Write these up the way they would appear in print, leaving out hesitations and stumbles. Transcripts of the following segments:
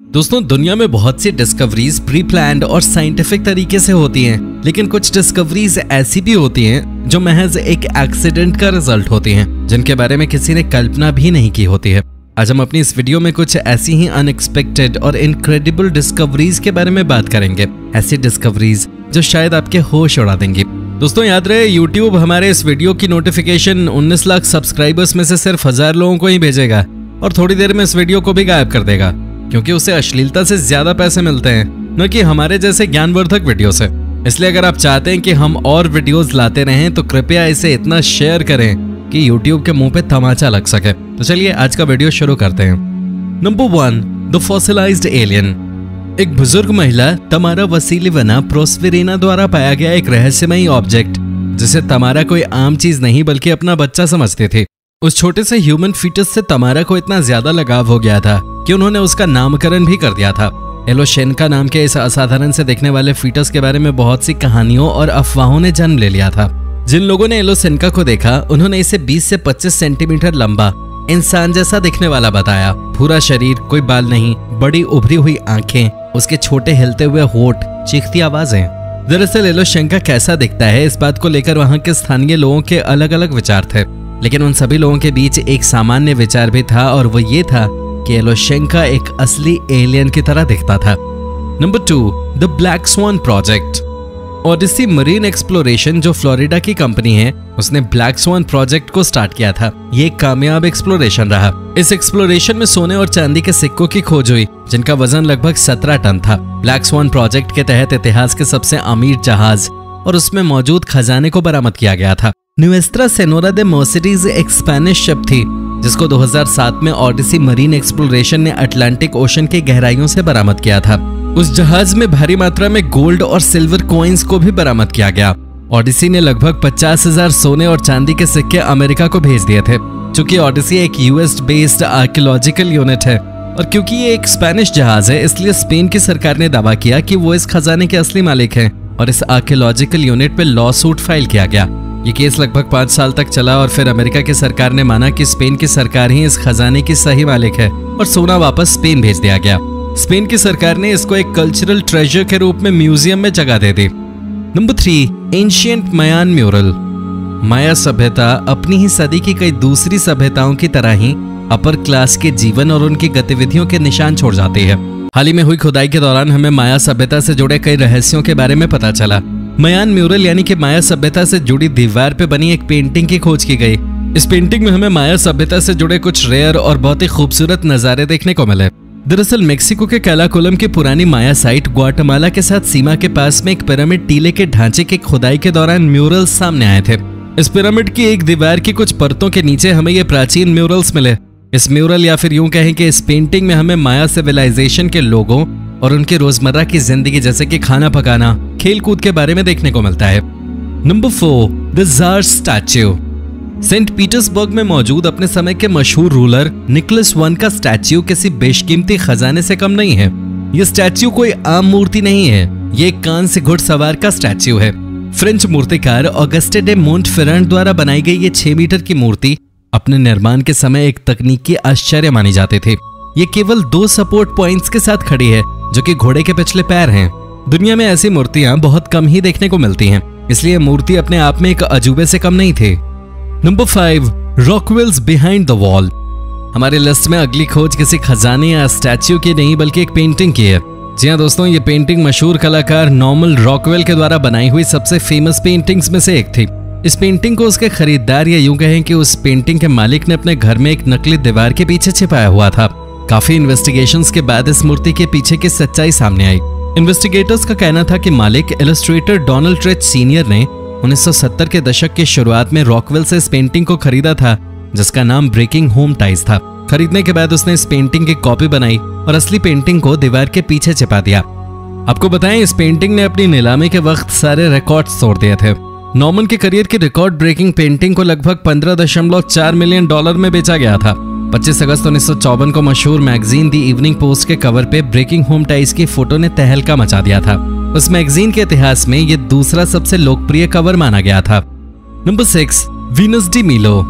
दोस्तों, दुनिया में बहुत सी डिस्कवरीज प्री प्लान्ड और साइंटिफिक तरीके से होती हैं, लेकिन कुछ डिस्कवरीज ऐसी भी होती हैं जो महज एक एक्सीडेंट का रिजल्ट होती हैं, जिनके बारे में किसी ने कल्पना भी नहीं की होती है। आज हम अपनी इस वीडियो में कुछ ऐसी ही अनएक्सपेक्टेड और इनक्रेडिबल डिस्कवरीज के बारे में बात करेंगे। ऐसी डिस्कवरीज जो शायद आपके होश उड़ा देंगी। दोस्तों, याद रहे, YouTube हमारे इस वीडियो की नोटिफिकेशन 19 लाख सब्सक्राइबर्स में से सिर्फ 1000 लोगों को ही भेजेगा और थोड़ी देर में इस वीडियो को भी गायब कर देगा, क्योंकि उसे अश्लीलता से ज्यादा पैसे मिलते हैं, न कि हमारे जैसे ज्ञानवर्धक वीडियो से। इसलिए अगर आप चाहते हैं कि हम और वीडियोस लाते रहें तो कृपया इसे इतना शेयर करें कि YouTube के मुंह पे तमाचा लग सके। तो चलिए आज का वीडियो शुरू करते हैं। Number 1, the fossilised alien. एक बुजुर्ग महिला तमारा वसीलिवना प्रोस्पेरिना द्वारा पाया गया एक रहस्यमयी ऑब्जेक्ट, जिसे तमारा कोई आम चीज नहीं बल्कि अपना बच्चा समझते थे। उस छोटे से ह्यूमन फीटस से तमारा को इतना ज्यादा लगाव हो गया था कि उन्होंने उसका नामकरण भी कर दिया था। एलोशेनका नाम के इस असाधारण से दिखने वाले फीटस के बारे में बहुत सी कहानियों और अफवाहों ने जन्म ले लिया था। जिन लोगों ने एलोशेनका को देखा, उन्होंने इसे 20 से 25 सेंटीमीटर लंबा, इंसान जैसा दिखने वाला बताया। पूरा शरीर, कोई बाल नहीं, बड़ी उभरी हुई आंखें, उसके छोटे हिलते हुए होठ, चीखती आवाजें। दरअसल एलोशेनका कैसा दिखता है, इस बात को लेकर वहां के स्थानीय लोगों के अलग अलग विचार थे, लेकिन उन सभी लोगों के बीच एक सामान्य विचार भी था, और वो ये था कि एलोशेनका एक असली एलियन की तरह दिखता था। Number 2, the black swan project. Odyssey marine exploration, जो फ्लोरिडा की कंपनी है, उसने ब्लैक स्वान प्रोजेक्ट को स्टार्ट किया था। ये एक कामयाब एक्सप्लोरेशन रहा। इस एक्सप्लोरेशन में सोने और चांदी के सिक्कों की खोज हुई, जिनका वजन लगभग 17 टन था। ब्लैक स्वान प्रोजेक्ट के तहत इतिहास के सबसे अमीर जहाज और उसमें मौजूद खजाने को बरामद किया गया था। नुएस्त्रा सेनोरा दे मर्सिडीज एक स्पेनिश शिप थी, जिसको 2007 में ओडिसी मरीन एक्सप्लोरेशन ने अटलांटिक ओशन की गहराइयों से बरामद किया था। उस जहाज में भारी मात्रा में गोल्ड और सिल्वर कॉइन्स को भी बरामद किया गया। ओडिसी ने लगभग 50,000 सोने और चांदी के सिक्के अमेरिका को भेज दिए थे। चूंकि ओडिसी एक यूएस बेस्ड आर्कियोलॉजिकल यूनिट है और क्योंकि ये एक स्पेनिश जहाज है, इसलिए स्पेन की सरकार ने दावा किया कि वो इस खजाने के असली मालिक हैं, और इस आर्कियोलॉजिकल यूनिट पे लॉ सूट फाइल किया गया। ये केस लगभग 5 साल तक चला और फिर अमेरिका की सरकार ने माना कि स्पेन की सरकार ही इस खजाने की सही मालिक है, और सोना वापस स्पेन भेज दिया गया। स्पेन की सरकार ने इसको एक कल्चरल ट्रेजर के रूप में म्यूजियम में जगह दे दी। नंबर 3, एंशिएंट मायान म्यूरल। माया सभ्यता अपनी ही सदी की कई दूसरी सभ्यताओं की तरह ही अपर क्लास के जीवन और उनकी गतिविधियों के निशान छोड़ जाती है। हाल ही में हुई खुदाई के दौरान हमें माया सभ्यता से जुड़े कई रहस्यों के बारे में पता चला। मायान म्यूरल यानी कि माया सभ्यता से जुड़ी दीवार पे बनी एक पेंटिंग की खोज की गई। इस पेंटिंग में हमें माया सभ्यता से जुड़े कुछ रेयर और बहुत ही खूबसूरत नजारे देखने को मिले। दरअसल मेक्सिको के कैलाकुलम की पुरानी माया साइट ग्वाटेमाला के साथ सीमा के पास में एक पिरामिड टीले के ढांचे की खुदाई के दौरान म्यूरल्स सामने आए थे। इस पिरामिड की एक दीवार की कुछ परतों के नीचे हमें ये प्राचीन म्यूरल्स मिले। इस म्यूरल या फिर यूं कहें कि इस पेंटिंग में हमें माया सिविलाइजेशन के लोगों और उनकी रोजमर्रा की जिंदगी, जैसे कि खाना पकाना, खेल कूद के बारे में देखने को मिलता है। Number 4, the tsar statue. Saint Petersburg में मौजूद अपने समय के मशहूर रूलर निकोलस I का स्टैच्यू किसी बेशकीमती खजाने से कम नहीं है। ये स्टैच्यू कोई आम मूर्ति नहीं है, ये एक कान से घुड़सवार का स्टैच्यू है। फ्रेंच मूर्तिकार ऑगस्टे डे मोंटफेरेंट द्वारा बनाई गई ये 6 मीटर की मूर्ति अपने निर्माण के समय एक तकनीकी आश्चर्य मानी जाती थी। ये केवल 2 सपोर्ट पॉइंट्स के साथ खड़ी है, जो कि घोड़े के पिछले पैर हैं। दुनिया में ऐसी मूर्तियां बहुत कम ही देखने को मिलती हैं, इसलिए मूर्ति अपने आप में एक अजूबे से कम नहीं थी। Number 5, rock wells behind the wall. हमारी लिस्ट में अगली खोज किसी खजाने या स्टैच्यू की नहीं बल्कि एक पेंटिंग की है। जी हाँ दोस्तों, ये पेंटिंग मशहूर कलाकार नॉर्मन रॉकवेल के द्वारा बनाई हुई सबसे फेमस पेंटिंग्स में से एक थी। इस पेंटिंग को उसके खरीदार, या यूं कहें कि उस पेंटिंग के मालिक ने अपने घर में एक नकली दीवार के पीछे छिपाया हुआ था। काफी इन्वेस्टिगेशंस के बाद इस मूर्ति के पीछे की सच्चाई सामने आई। इन्वेस्टिगेटर्स का कहना था कि मालिक इलस्ट्रेटर डोनाल्ड ट्रेच सीनियर ने 1970 के दशक की शुरुआत में रॉकवेल से इस पेंटिंग को खरीदा था, जिसका नाम ब्रेकिंग होम टाइज था। खरीदने के बाद उसने इस पेंटिंग की कॉपी बनाई और असली पेंटिंग को दीवार के पीछे छिपा दिया। आपको बताएं, इस पेंटिंग ने अपनी नीलामी के वक्त सारे रिकॉर्ड्स तोड़ दिए थे। नॉर्मन के करियर की रिकॉर्ड ब्रेकिंग पेंटिंग को लगभग $15.4 मिलियन में बेचा गया था। 25 अगस्त 1954 को मशहूर मैगजीन दी इवनिंग पोस्ट के कवर पे ब्रेकिंग होम टाइज की फोटो ने तहलका मचा दिया था। उस मैगजीन के इतिहास में ये दूसरा सबसे लोकप्रिय कवर माना गया था। नंबर 6, वीनस डी मिलो।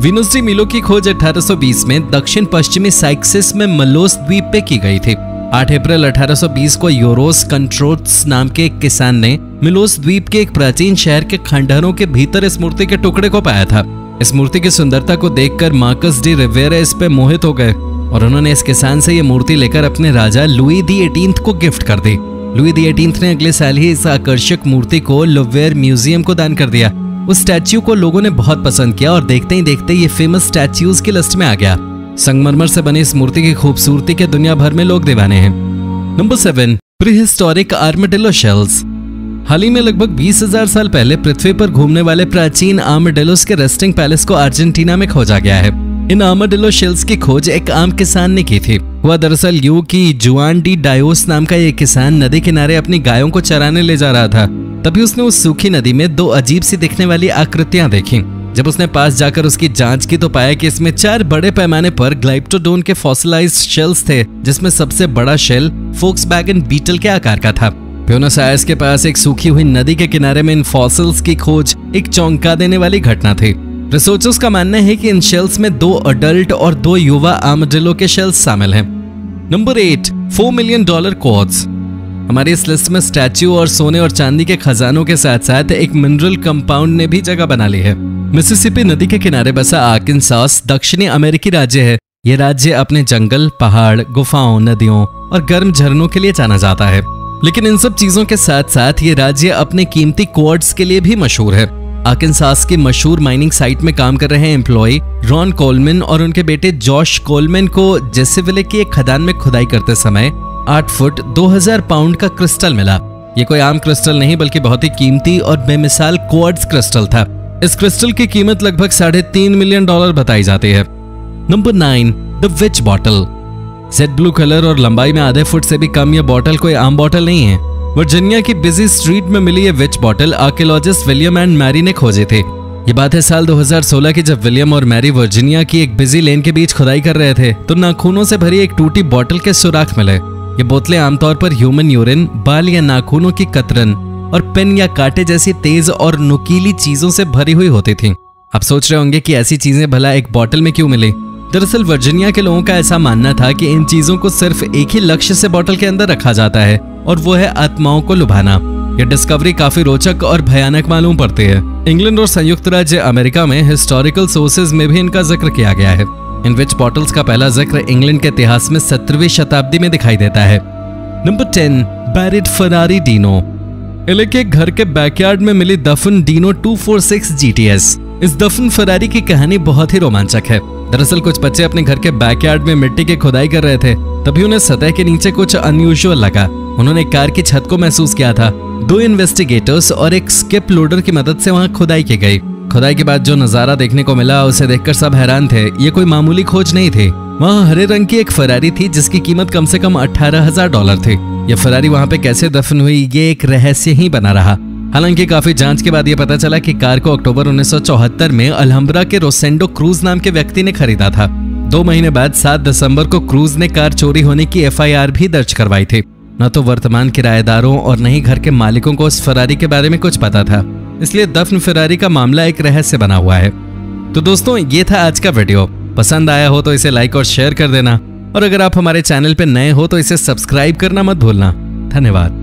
वीनस डी मिलो की खोज 1820 में दक्षिण पश्चिमी साइक्सिस में मलोस द्वीप पे की गई थी। 8 अप्रैल 1820 को योरोस कंट्रोट्स नाम के एक किसान ने मिलोस द्वीप के एक प्राचीन शहर के खंडहरों के भीतर इस मूर्ति के टुकड़े को पाया था। इस मूर्ति की सुंदरता को देखकर मार्कस डी रिवेरा इस पे मोहित हो गए और उन्होंने इस किसान से ये मूर्ति लेकर अपने राजा लुई दी 18 को गिफ्ट कर दी। लुई दी 18 ने अगले साल ही इस आकर्षक मूर्ति को लुवेर म्यूजियम को दान कर दिया। उस स्टैच्यू को लोगों ने बहुत पसंद किया और देखते ही देखते ये फेमस स्टैच्यूज की लिस्ट में आ गया। संगमरमर से बनी इस मूर्ति की खूबसूरती के दुनिया भर में लोग दीवाने हैं। Number 7, prehistoric armadillo shells. हाल ही में लगभग 20,000 साल पहले पृथ्वी पर घूमने वाले प्राचीन आर्माडिलोस के रेस्टिंग पैलेस को अर्जेंटीना में खोजा गया है। इन आर्माडिलो शेल्स की खोज एक आम किसान ने की थी। हुआ दरअसल यूं कि जुआन डी डायोस नाम का ये किसान नदी किनारे अपनी गायों को चराने ले जा रहा था। तभी उसने उस सूखी नदी में 2 अजीब सी दिखने वाली आकृतियां देखी। जब उसने पास जाकर उसकी जांच की तो पाया कि इसमें 4 बड़े पैमाने पर ग्लाइप्टोडोन के फॉसिलाइज्ड शेल्स थे, जिसमें सबसे बड़ा शेल फोक्सवैगन बीटल के आकार का था। ब्यूनस आयर्स के पास एक सूखी हुई नदी के किनारे में इन फॉसिल्स की खोज एक चौंका देने वाली घटना थी। रिसर्चर्स का मानना है कि इन शेल्स में 2 अडल्ट और 2 युवा आर्माडिलो के शेल्स शामिल हैं। Number 8, $4 million quartz. हमारी इस लिस्ट में स्टैच्यू और सोने और चांदी के खजानों के साथ साथ एक मिनरल कंपाउंड ने भी जगह बना ली है। मिसिसिपी नदी के किनारे बसा आर्कांसास दक्षिणी अमेरिकी राज्य है। यह राज्य अपने जंगल, पहाड़, गुफाओं, नदियों और गर्म झरनों के लिए जाना जाता है। लेकिन इन सब चीजों के साथ साथ ये राज्य अपने कीमती क्वार्ट्ज के लिए भी मशहूर है। आर्कांसास की मशहूर माइनिंग साइट में काम कर रहे एम्प्लॉय रॉन कोलमैन और उनके बेटे जॉश कोलमैन को जेसेविले की एक खदान में खुदाई करते समय 8 फुट 2000 पाउंड का क्रिस्टल मिला। ये कोई आम क्रिस्टल नहीं बल्कि बहुत ही कीमती और बेमिसाल क्वार्ट्ज क्रिस्टल था। इस क्रिस्टल की कीमत लगभग $3.5 मिलियन बताई जाती है। Number 9, the which bottle. Z blue colour और लंबाई में आधे फुट से भी कम यह बॉटल कोई आम बॉटल नहीं है। वर्जीनिया की बिजी स्ट्रीट में मिली ये witch bottle archaeologist William and Mary ने खोजी थी। ये बात है साल 2016 की, जब विलियम और मैरी वर्जीनिया की एक बिजी लेन के बीच खुदाई कर रहे थे तो नाखूनों से भरी एक टूटी बॉटल के सुराख मिले। ये बोतलें आमतौर पर ह्यूमन यूरिन, बाल या नाखूनों की कतरन और पेन या कांटे जैसी तेज और नुकीली चीजों से भरी हुई होती थी। आप सोच रहे होंगे कि ऐसी चीजें भला एक बॉटल में क्यों मिली। दरअसल वर्जीनिया के लोगों का ऐसा मानना था कि इन चीजों को सिर्फ एक ही लक्ष्य से बॉटल के अंदर रखा जाता है और वो है आत्माओं को लुभाना। यह डिस्कवरी काफी रोचक और भयानक मालूम पड़ती है। इंग्लैंड और संयुक्त राज्य अमेरिका में हिस्टोरिकल सोर्सेज में भी इनका जिक्र किया गया है। इन विच बॉटल्स का पहला जिक्र इंग्लैंड के इतिहास में 17वीं शताब्दी में दिखाई देता है। Number 10, buried Ferrari Dino. एले के घर के बैकयार्ड में मिली दफन डीनो 246 GTS। इस दफन फरारी की कहानी बहुत ही रोमांचक है। दरअसल कुछ बच्चे अपने घर के बैकयार्ड में मिट्टी की खुदाई कर रहे थे, तभी उन्हें सतह के नीचे कुछ अनयूजुअल लगा। उन्होंने एक कार की छत को महसूस किया था। 2 इन्वेस्टिगेटर्स और एक स्किप लोडर की मदद से वहां खुदाई की गई। खुदाई के बाद जो नजारा देखने को मिला उसे देखकर सब हैरान थे। ये कोई मामूली खोज नहीं थी। वहां हरे रंग की एक फरारी थी जिसकी कीमत कम से कम $18,000 थी। यह फरारी वहां पे कैसे दफन हुई ये एक रहस्य ही बना रहा। हालांकि काफी जांच के बाद यह पता चला कि कार को अक्टूबर 1974 में अल्हम्ब्रा के रोसेंडो क्रूज नाम के व्यक्ति ने खरीदा था। 2 महीने बाद 7 दिसंबर को क्रूज ने कार चोरी होने की FIR भी दर्ज करवाई थी। न तो वर्तमान किराएदारों और न ही घर के मालिकों को उस फरारी के बारे में कुछ पता था, इसलिए दफन फरारी का मामला एक रहस्य बना हुआ है। तो दोस्तों, ये था आज का वीडियो। पसंद आया हो तो इसे लाइक और शेयर कर देना, और अगर आप हमारे चैनल पे नए हो तो इसे सब्सक्राइब करना मत भूलना। धन्यवाद।